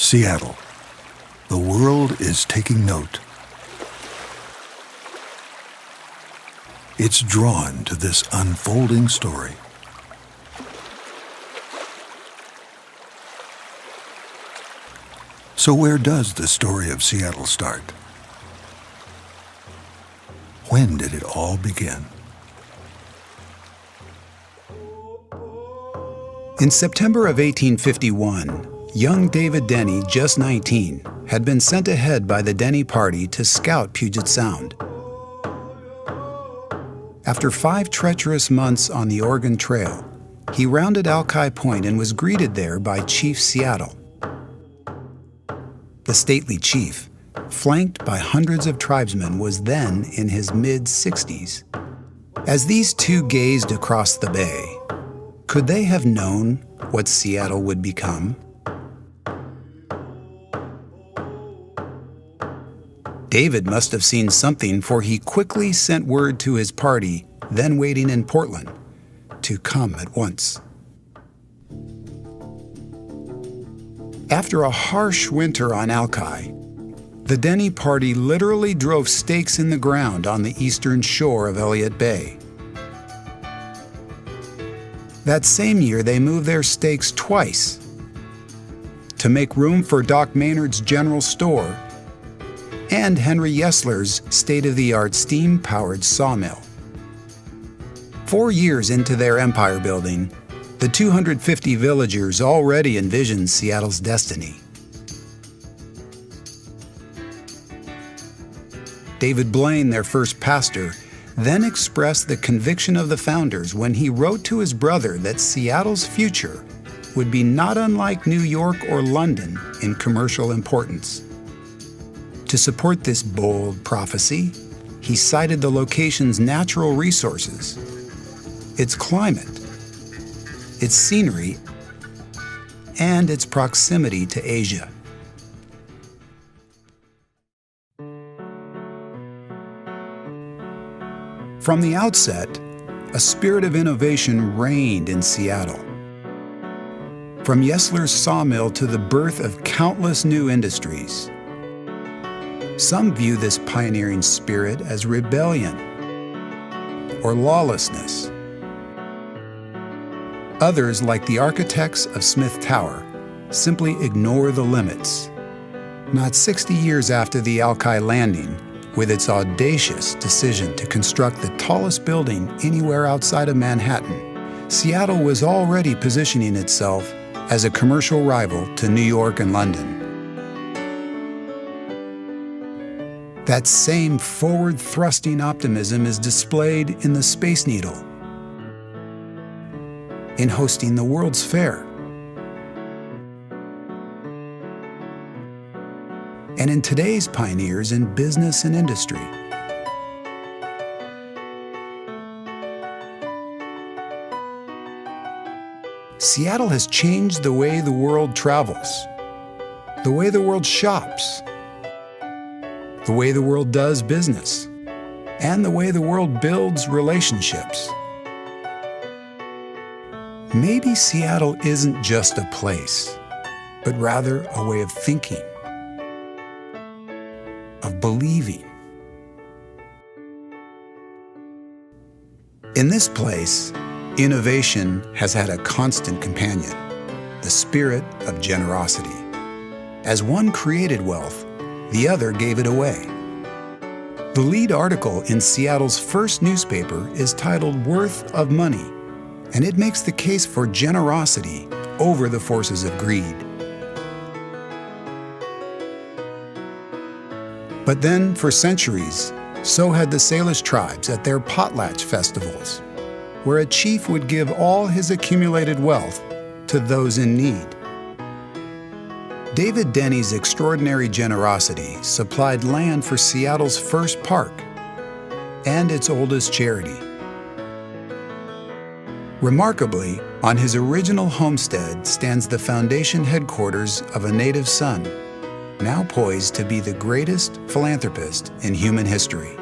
Seattle. The world is taking note. It's drawn to this unfolding story. So where does the story of Seattle start? When did it all begin? In September of 1851, young David Denny, just 19, had been sent ahead by the Denny Party to scout Puget Sound. After 5 treacherous months on the Oregon Trail, he rounded Alki Point and was greeted there by Chief Seattle. The stately chief, flanked by hundreds of tribesmen, was then in his mid-60s. As these two gazed across the bay, could they have known what Seattle would become? David must have seen something, for he quickly sent word to his party, then waiting in Portland, to come at once. After a harsh winter on Alki, the Denny Party literally drove stakes in the ground on the eastern shore of Elliott Bay. That same year, they moved their stakes twice to make room for Doc Maynard's General Store and Henry Yesler's state-of-the-art steam-powered sawmill. 4 years into their empire building, the 250 villagers already envisioned Seattle's destiny. David Blaine, their first pastor, then expressed the conviction of the founders when he wrote to his brother that Seattle's future would be not unlike New York or London in commercial importance. To support this bold prophecy, he cited the location's natural resources, its climate, its scenery, and its proximity to Asia. From the outset, a spirit of innovation reigned in Seattle. From Yesler's sawmill to the birth of countless new industries. Some view this pioneering spirit as rebellion or lawlessness. Others, like the architects of Smith Tower, simply ignore the limits. Not 60 years after the Alki landing, with its audacious decision to construct the tallest building anywhere outside of Manhattan, Seattle was already positioning itself as a commercial rival to New York and London. That same forward-thrusting optimism is displayed in the Space Needle, in hosting the World's Fair, and in today's pioneers in business and industry. Seattle has changed the way the world travels, the way the world shops, the way the world does business, and the way the world builds relationships. Maybe Seattle isn't just a place, but rather a way of thinking, of believing. In this place, innovation has had a constant companion, the spirit of generosity. As one created wealth, the other gave it away. The lead article in Seattle's first newspaper is titled "Worth of Money," and it makes the case for generosity over the forces of greed. But then, for centuries, so had the Salish tribes at their potlatch festivals, where a chief would give all his accumulated wealth to those in need. David Denny's extraordinary generosity supplied land for Seattle's first park and its oldest charity. Remarkably, on his original homestead stands the foundation headquarters of a native son, now poised to be the greatest philanthropist in human history.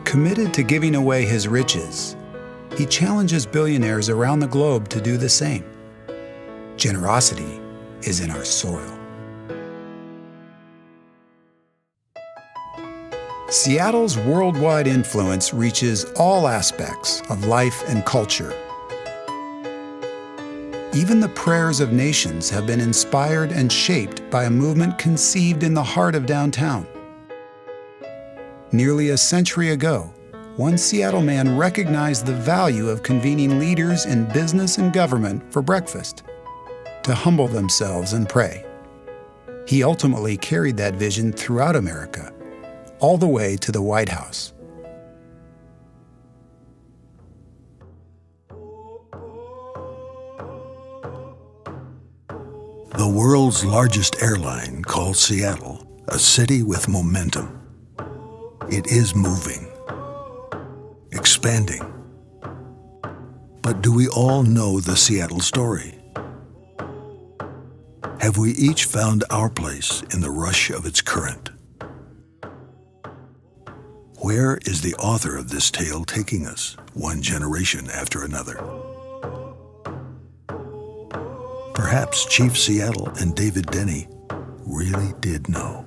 Committed to giving away his riches, he challenges billionaires around the globe to do the same. Generosity is in our soil. Seattle's worldwide influence reaches all aspects of life and culture. Even the prayers of nations have been inspired and shaped by a movement conceived in the heart of downtown. Nearly a century ago, one Seattle man recognized the value of convening leaders in business and government for breakfast, to humble themselves and pray. He ultimately carried that vision throughout America, all the way to the White House. The world's largest airline calls Seattle a city with momentum. It is moving, expanding. But do we all know the Seattle story? Have we each found our place in the rush of its current? Where is the author of this tale taking us, one generation after another? Perhaps Chief Seattle and David Denny really did know.